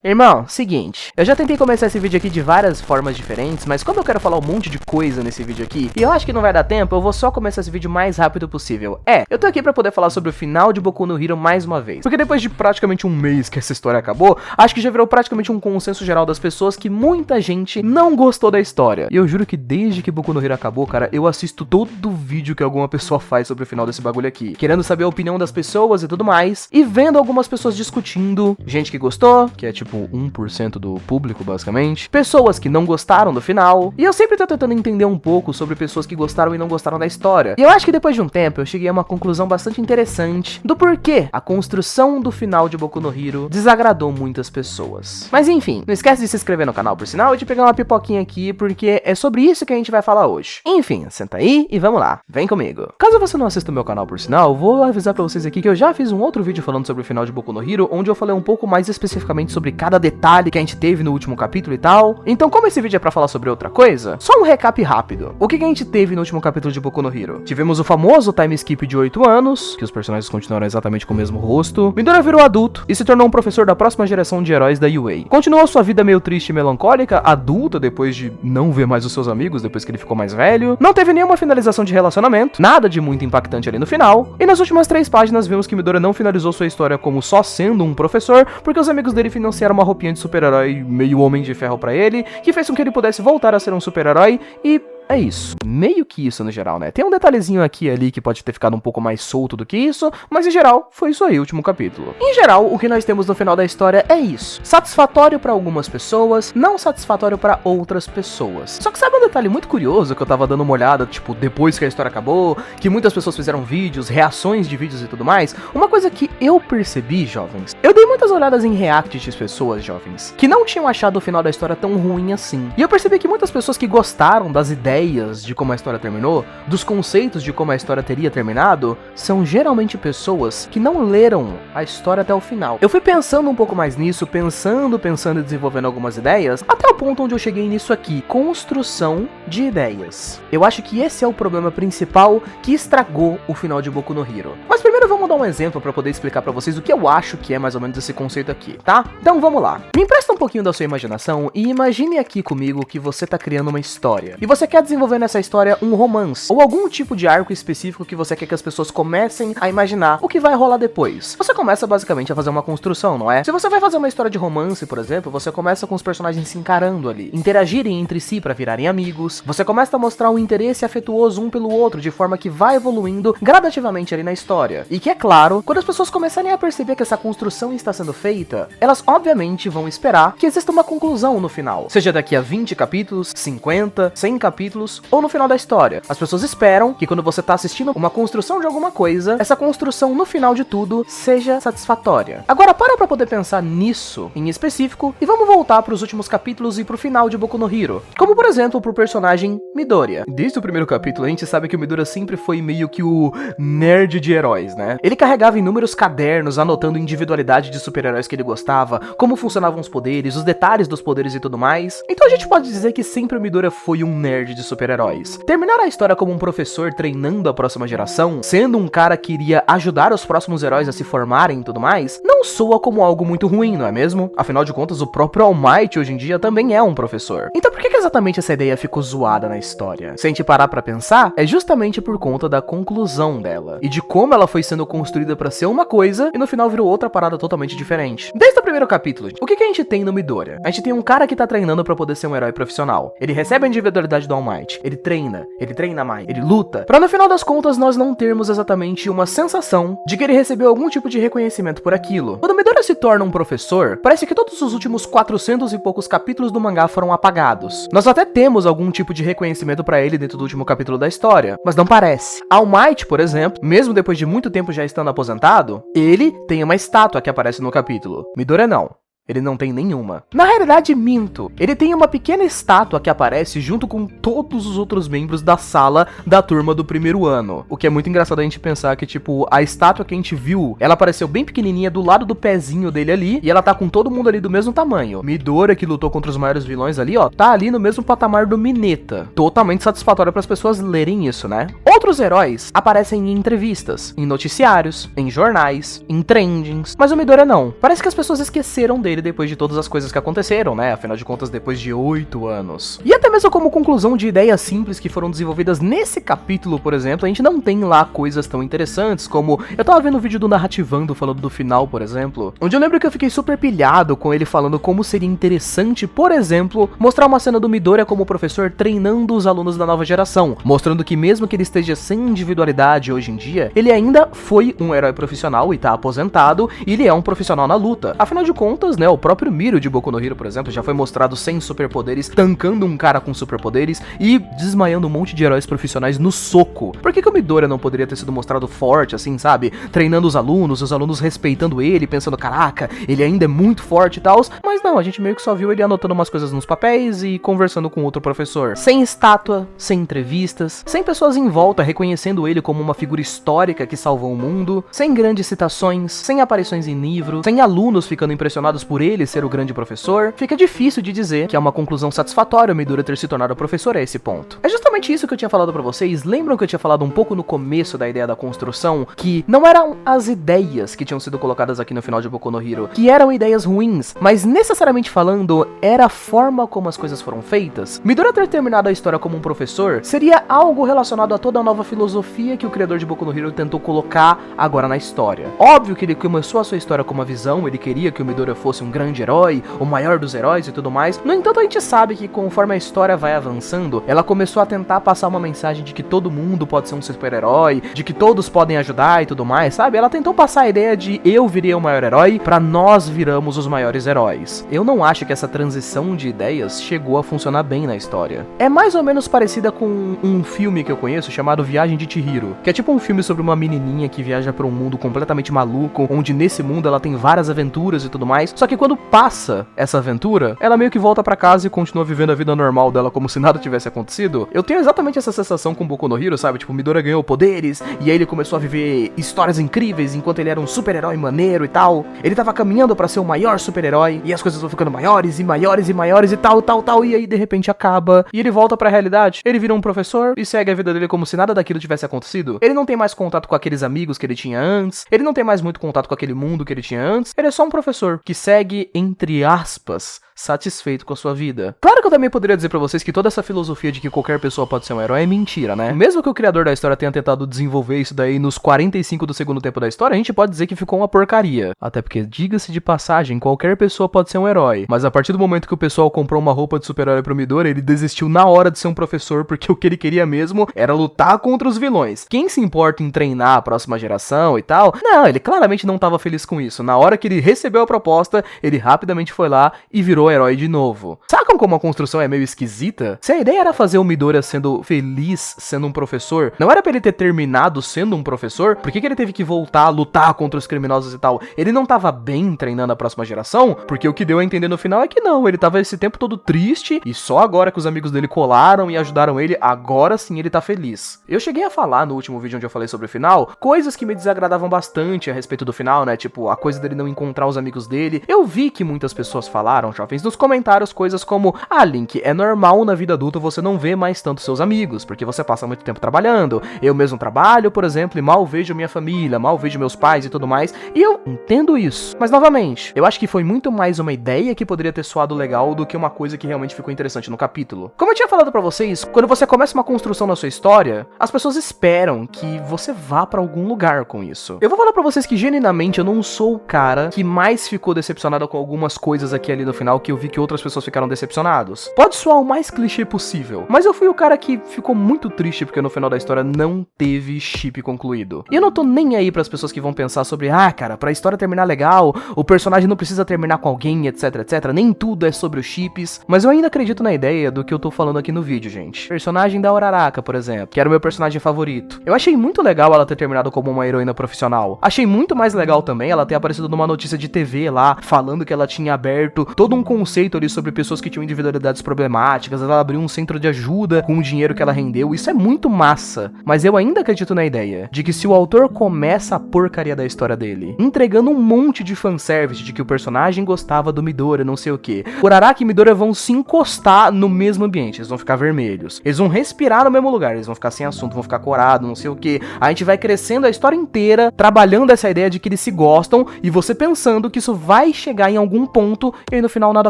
Irmão, seguinte, eu já tentei começar esse vídeo aqui de várias formas diferentes, mas como eu quero falar um monte de coisa nesse vídeo aqui, e eu acho que não vai dar tempo, eu vou só começar esse vídeo o mais rápido possível. Eu tô aqui pra poder falar sobre o final de Boku no Hero mais uma vez, porque depois de praticamente um mês que essa história acabou, acho que já virou praticamente um consenso geral das pessoas que muita gente não gostou da história. E eu juro que desde que Boku no Hero acabou, cara, eu assisto todo vídeo que alguma pessoa faz sobre o final desse bagulho aqui, querendo saber a opinião das pessoas e tudo mais, e vendo algumas pessoas discutindo, gente que gostou, que é tipo 1% do público, basicamente. Pessoas que não gostaram do final. E eu sempre tô tentando entender um pouco sobre pessoas que gostaram e não gostaram da história. E eu acho que depois de um tempo, eu cheguei a uma conclusão bastante interessante do porquê a construção do final de Boku no Hero desagradou muitas pessoas. Mas enfim, não esquece de se inscrever no canal, por sinal, e de pegar uma pipoquinha aqui, porque é sobre isso que a gente vai falar hoje. Enfim, senta aí e vamos lá. Vem comigo. Caso você não assista o meu canal, por sinal, vou avisar pra vocês aqui que eu já fiz um outro vídeo falando sobre o final de Boku no Hero, onde eu falei um pouco mais especificamente sobre cada detalhe que a gente teve no último capítulo e tal. Então, como esse vídeo é pra falar sobre outra coisa, só um recap rápido. O que a gente teve no último capítulo de Boku no Hero? Tivemos o famoso time skip de 8 anos, que os personagens continuaram exatamente com o mesmo rosto. Midoriya virou adulto e se tornou um professor da próxima geração de heróis da UA. Continuou sua vida meio triste e melancólica, adulta, depois de não ver mais os seus amigos, depois que ele ficou mais velho. Não teve nenhuma finalização de relacionamento, nada de muito impactante ali no final. E nas últimas 3 páginas vimos que Midoriya não finalizou sua história como só sendo um professor, porque os amigos dele financiaram uma roupinha de super-herói meio Homem de Ferro pra ele, que fez com que ele pudesse voltar a ser um super-herói e... é isso. Meio que isso no geral, né? Tem um detalhezinho aqui e ali que pode ter ficado um pouco mais solto do que isso, mas em geral, foi isso aí, o último capítulo. Em geral, o que nós temos no final da história é isso. Satisfatório pra algumas pessoas, não satisfatório pra outras pessoas. Só que sabe um detalhe muito curioso que eu tava dando uma olhada, tipo, depois que a história acabou, que muitas pessoas fizeram vídeos, reações de vídeos e tudo mais? Uma coisa que eu percebi, jovens, eu dei muitas olhadas em reacts de pessoas, jovens, que não tinham achado o final da história tão ruim assim. E eu percebi que muitas pessoas que gostaram das ideias de como a história terminou, dos conceitos de como a história teria terminado, são geralmente pessoas que não leram a história até o final. Eu fui pensando um pouco mais nisso, pensando e desenvolvendo algumas ideias, até o ponto onde eu cheguei nisso aqui, construção de ideias. Eu acho que esse é o problema principal que estragou o final de Boku no Hero. Mas primeiro vamos dar um exemplo para poder explicar para vocês o que eu acho que é mais ou menos esse conceito aqui, tá? Então vamos lá. Me empresta um pouquinho da sua imaginação e imagine aqui comigo que você tá criando uma história. E você quer desenvolver nessa história um romance, ou algum tipo de arco específico que você quer que as pessoas comecem a imaginar o que vai rolar depois. Você começa basicamente a fazer uma construção, não é? Se você vai fazer uma história de romance, por exemplo, você começa com os personagens se encarando ali, interagirem entre si pra virarem amigos, você começa a mostrar um interesse afetuoso um pelo outro, de forma que vai evoluindo gradativamente ali na história. E que é claro, quando as pessoas começarem a perceber que essa construção está sendo feita, elas obviamente vão esperar que exista uma conclusão no final. Seja daqui a 20 capítulos, 50, 100 capítulos, ou no final da história. As pessoas esperam que quando você tá assistindo uma construção de alguma coisa, essa construção no final de tudo seja satisfatória. Agora para pra poder pensar nisso em específico e vamos voltar pros últimos capítulos e pro final de Boku no Hero. Como por exemplo pro personagem Midoriya. Desde o primeiro capítulo a gente sabe que o Midoriya sempre foi meio que o nerd de heróis, né? Ele carregava inúmeros cadernos anotando individualidade de super-heróis que ele gostava, como funcionavam os poderes, os detalhes dos poderes e tudo mais. Então a gente pode dizer que sempre o Midoriya foi um nerd de super-heróis. Terminar a história como um professor treinando a próxima geração, sendo um cara que iria ajudar os próximos heróis a se formarem e tudo mais, não soa como algo muito ruim, não é mesmo? Afinal de contas, o próprio All Might hoje em dia também é um professor. Então por que exatamente essa ideia ficou zoada na história? Se a gente parar pra pensar, é justamente por conta da conclusão dela, e de como ela foi sendo construída pra ser uma coisa, e no final virou outra parada totalmente diferente. Desde o primeiro capítulo, o que a gente tem no Midoriya? A gente tem um cara que tá treinando pra poder ser um herói profissional. Ele recebe a individualidade do All Might, ele treina mais, ele luta, pra no final das contas nós não termos exatamente uma sensação de que ele recebeu algum tipo de reconhecimento por aquilo. Quando Midoriya se torna um professor, parece que todos os últimos 400 e poucos capítulos do mangá foram apagados. Nós até temos algum tipo de reconhecimento pra ele dentro do último capítulo da história, mas não parece. All Might, por exemplo, mesmo depois de muito tempo já estando aposentado, ele tem uma estátua que aparece no capítulo. Midoriya não. Ele não tem nenhuma. Na realidade, minto. Ele tem uma pequena estátua que aparece junto com todos os outros membros da sala da turma do primeiro ano. O que é muito engraçado a gente pensar que, tipo, a estátua que a gente viu, ela apareceu bem pequenininha do lado do pezinho dele ali, e ela tá com todo mundo ali do mesmo tamanho. Midoriya, que lutou contra os maiores vilões ali, ó, tá ali no mesmo patamar do Mineta. Totalmente satisfatório para as pessoas lerem isso, né? Outros heróis aparecem em entrevistas, em noticiários, em jornais, em trendings, mas o Midoriya não. Parece que as pessoas esqueceram dele ele depois de todas as coisas que aconteceram, né? Afinal de contas, depois de 8 anos. E até mesmo como conclusão de ideias simples que foram desenvolvidas nesse capítulo, por exemplo, a gente não tem lá coisas tão interessantes, como eu tava vendo o vídeo do Narrativando falando do final, por exemplo, onde eu lembro que eu fiquei super pilhado com ele falando como seria interessante, por exemplo, mostrar uma cena do Midoriya como professor treinando os alunos da nova geração, mostrando que mesmo que ele esteja sem individualidade hoje em dia, ele ainda foi um herói profissional e tá aposentado, e ele é um profissional na luta. Afinal de contas, né, o próprio Miro de Boku no Hero, por exemplo, já foi mostrado sem superpoderes, tancando um cara com superpoderes e desmaiando um monte de heróis profissionais no soco. Por que o Midoriya não poderia ter sido mostrado forte, assim, sabe? Treinando os alunos respeitando ele, pensando, caraca, ele ainda é muito forte e tal, mas não, a gente meio que só viu ele anotando umas coisas nos papéis e conversando com outro professor. Sem estátua, sem entrevistas, sem pessoas em volta reconhecendo ele como uma figura histórica que salvou o mundo, sem grandes citações, sem aparições em livros, sem alunos ficando impressionados por ele ser o grande professor, fica difícil de dizer que é uma conclusão satisfatória o Midoriya ter se tornado professor a esse ponto. É justamente isso que eu tinha falado pra vocês. Lembram que eu tinha falado um pouco no começo da ideia da construção, que não eram as ideias que tinham sido colocadas aqui no final de Boku no Hero, que eram ideias ruins, mas necessariamente falando, era a forma como as coisas foram feitas? Midoriya ter terminado a história como um professor seria algo relacionado a toda a nova filosofia que o criador de Boku no Hero tentou colocar agora na história. Óbvio que ele começou a sua história com uma visão, ele queria que o Midoriya fosse um grande herói, o maior dos heróis e tudo mais. No entanto, a gente sabe que conforme a história vai avançando, ela começou a tentar passar uma mensagem de que todo mundo pode ser um super-herói, de que todos podem ajudar e tudo mais, sabe? Ela tentou passar a ideia de eu virei o maior herói pra nós viramos os maiores heróis. Eu não acho que essa transição de ideias chegou a funcionar bem na história. É mais ou menos parecida com um filme que eu conheço chamado Viagem de Chihiro, que é tipo um filme sobre uma menininha que viaja pra um mundo completamente maluco, onde nesse mundo ela tem várias aventuras e tudo mais, só que quando passa essa aventura, ela meio que volta pra casa e continua vivendo a vida normal dela como se nada tivesse acontecido. Eu tenho exatamente essa sensação com Boku no Hero, sabe? Tipo, o Midoriya ganhou poderes, e aí ele começou a viver histórias incríveis enquanto ele era um super-herói maneiro e tal. Ele tava caminhando pra ser o maior super-herói, e as coisas vão ficando maiores e maiores e maiores e tal, e aí de repente acaba, e ele volta pra realidade. Ele vira um professor e segue a vida dele como se nada daquilo tivesse acontecido. Ele não tem mais contato com aqueles amigos que ele tinha antes, ele não tem mais muito contato com aquele mundo que ele tinha antes, ele é só um professor que segue, entre aspas, satisfeito com a sua vida. Claro que eu também poderia dizer pra vocês que toda essa filosofia de que qualquer pessoa pode ser um herói é mentira, né? Mesmo que o criador da história tenha tentado desenvolver isso daí nos 45 do segundo tempo da história, a gente pode dizer que ficou uma porcaria. Até porque, diga-se de passagem, qualquer pessoa pode ser um herói. Mas a partir do momento que o pessoal comprou uma roupa de super-herói pro Midoriya, ele desistiu na hora de ser um professor, porque o que ele queria mesmo era lutar contra os vilões. Quem se importa em treinar a próxima geração e tal? Não, ele claramente não tava feliz com isso. Na hora que ele recebeu a proposta, ele rapidamente foi lá e virou herói de novo. Sacam como a construção é meio esquisita? Se a ideia era fazer o Midoriya sendo feliz sendo um professor, não era pra ele ter terminado sendo um professor? Por que ele teve que voltar a lutar contra os criminosos e tal? Ele não tava bem treinando a próxima geração? Porque o que deu a entender no final é que não, ele tava esse tempo todo triste e só agora que os amigos dele colaram e ajudaram ele, agora sim ele tá feliz. Eu cheguei a falar no último vídeo onde eu falei sobre o final, coisas que me desagradavam bastante a respeito do final, né? Tipo, a coisa dele não encontrar os amigos dele. Eu vi que muitas pessoas falaram, jovens, nos comentários coisas como: ah, Link, é normal na vida adulta você não ver mais tanto seus amigos, porque você passa muito tempo trabalhando. Eu mesmo trabalho, por exemplo, e mal vejo minha família, mal vejo meus pais e tudo mais, e eu entendo isso. Mas, novamente, eu acho que foi muito mais uma ideia que poderia ter soado legal do que uma coisa que realmente ficou interessante no capítulo. Como eu tinha falado pra vocês, quando você começa uma construção na sua história, as pessoas esperam que você vá pra algum lugar com isso. Eu vou falar pra vocês que, genuinamente, eu não sou o cara que mais ficou decepcionado com algumas coisas aqui ali no final, que eu vi que outras pessoas ficaram decepcionados. Pode soar o mais clichê possível, mas eu fui o cara que ficou muito triste porque no final da história não teve chip concluído. E eu não tô nem aí pras pessoas que vão pensar sobre: ah, cara, pra história terminar legal, o personagem não precisa terminar com alguém, etc, etc. Nem tudo é sobre os chips, mas eu ainda acredito na ideia do que eu tô falando aqui no vídeo, gente. Personagem da Uraraka, por exemplo, que era o meu personagem favorito. Eu achei muito legal ela ter terminado como uma heroína profissional. Achei muito mais legal também ela ter aparecido numa notícia de TV lá, falando que ela tinha aberto todo um conceito ali sobre pessoas que tinham tinham individualidades problemáticas, ela abriu um centro de ajuda com o dinheiro que ela rendeu, isso é muito massa. Mas eu ainda acredito na ideia de que se o autor começa a porcaria da história dele, entregando um monte de fanservice de que o personagem gostava do Midoriya, não sei o que, Uraraka e Midoriya vão se encostar no mesmo ambiente, eles vão ficar vermelhos, eles vão respirar no mesmo lugar, eles vão ficar sem assunto, vão ficar corados, não sei o que, a gente vai crescendo a história inteira, trabalhando essa ideia de que eles se gostam, e você pensando que isso vai chegar em algum ponto, e aí no final nada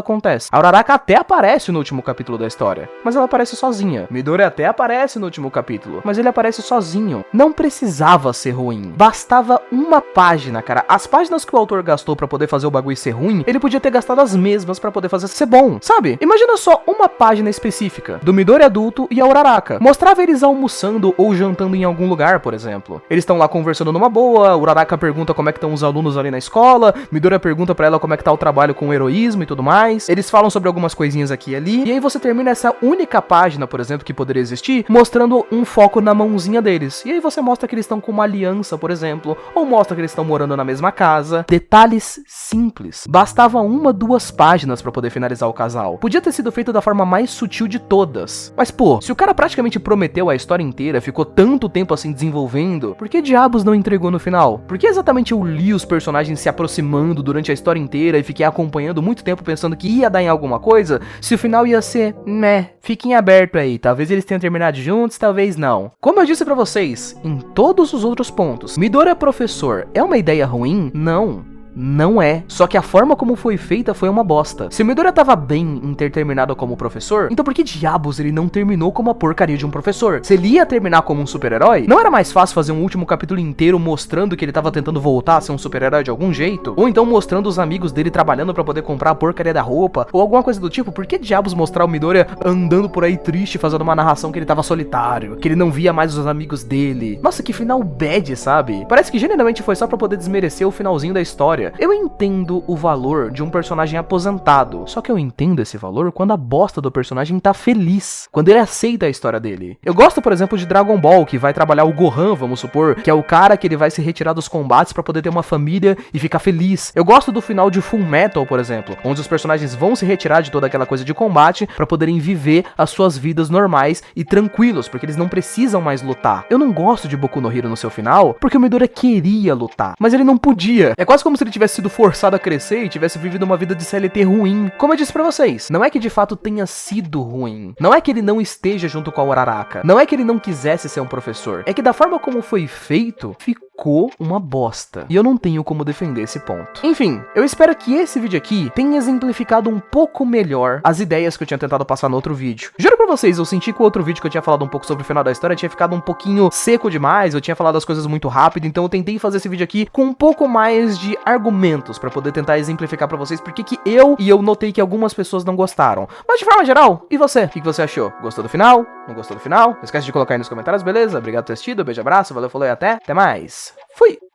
acontece. A Uraraka até aparece no último capítulo da história, mas ela aparece sozinha. Midoriya até aparece no último capítulo, mas ele aparece sozinho. Não precisava ser ruim, bastava uma página, cara. As páginas que o autor gastou pra poder fazer o bagulho ser ruim, ele podia ter gastado as mesmas pra poder fazer ser bom, sabe? Imagina só uma página específica do Midoriya adulto e a Uraraka. Mostrava eles almoçando ou jantando em algum lugar, por exemplo. Eles estão lá conversando numa boa, Uraraka pergunta como é que estão os alunos ali na escola, Midoriya pergunta pra ela como é que tá o trabalho com o heroísmo e tudo mais. Eles falam sobre algumas coisinhas aqui e ali, e aí você termina essa única página, por exemplo, que poderia existir, mostrando um foco na mãozinha deles. E aí você mostra que eles estão com uma aliança, por exemplo, ou mostra que eles estão morando na mesma casa. Detalhes simples. Bastava 1, 2 páginas pra poder finalizar o casal. Podia ter sido feito da forma mais sutil de todas. Mas pô, se o cara praticamente prometeu a história inteira, ficou tanto tempo assim desenvolvendo, por que diabos não entregou no final? Por que exatamente eu li os personagens se aproximando durante a história inteira e fiquei acompanhando muito tempo pensando que ia dar em alguma coisa, se o final ia ser meh? Fiquem aberto aí, talvez eles tenham terminado juntos, talvez não. Como eu disse pra vocês, em todos os outros pontos, Midoriya professor é uma ideia ruim? Não é. Só que a forma como foi feita foi uma bosta. Se o Midoriya tava bem em ter terminado como professor, então por que diabos ele não terminou como a porcaria de um professor? Se ele ia terminar como um super-herói, não era mais fácil fazer um último capítulo inteiro mostrando que ele tava tentando voltar a ser um super-herói de algum jeito? Ou então mostrando os amigos dele trabalhando pra poder comprar a porcaria da roupa? Ou alguma coisa do tipo? Por que diabos mostrar o Midoriya andando por aí triste, fazendo uma narração que ele tava solitário? Que ele não via mais os amigos dele? Nossa, que final bad, sabe? Parece que genuinamente foi só pra poder desmerecer o finalzinho da história. Eu entendo o valor de um personagem aposentado, só que eu entendo esse valor quando a bosta do personagem tá feliz, quando ele aceita a história dele. Eu gosto, por exemplo, de Dragon Ball, que vai trabalhar o Gohan, vamos supor, que é o cara que ele vai se retirar dos combates pra poder ter uma família e ficar feliz. Eu gosto do final de Full Metal, por exemplo, onde os personagens vão se retirar de toda aquela coisa de combate pra poderem viver as suas vidas normais e tranquilos, porque eles não precisam mais lutar. Eu não gosto de Boku no Hero no seu final, porque o Midoriya queria lutar, mas ele não podia. É quase como se ele tivesse sido forçado a crescer e tivesse vivido uma vida de CLT ruim. Como eu disse pra vocês, não é que de fato tenha sido ruim. Não é que ele não esteja junto com a Uraraka. Não é que ele não quisesse ser um professor. É que da forma como foi feito, ficou uma bosta. E eu não tenho como defender esse ponto. Enfim, eu espero que esse vídeo aqui tenha exemplificado um pouco melhor as ideias que eu tinha tentado passar no outro vídeo. Juro pra vocês, eu senti que o outro vídeo que eu tinha falado um pouco sobre o final da história tinha ficado um pouquinho seco demais, eu tinha falado as coisas muito rápido, então eu tentei fazer esse vídeo aqui com um pouco mais de argumentos pra poder tentar exemplificar pra vocês porque que eu notei que algumas pessoas não gostaram. Mas de forma geral, e você? O que você achou? Gostou do final? Não gostou do final? Não esquece de colocar aí nos comentários, beleza? Obrigado por ter assistido, beijo, abraço, valeu, falou e até mais. Fui!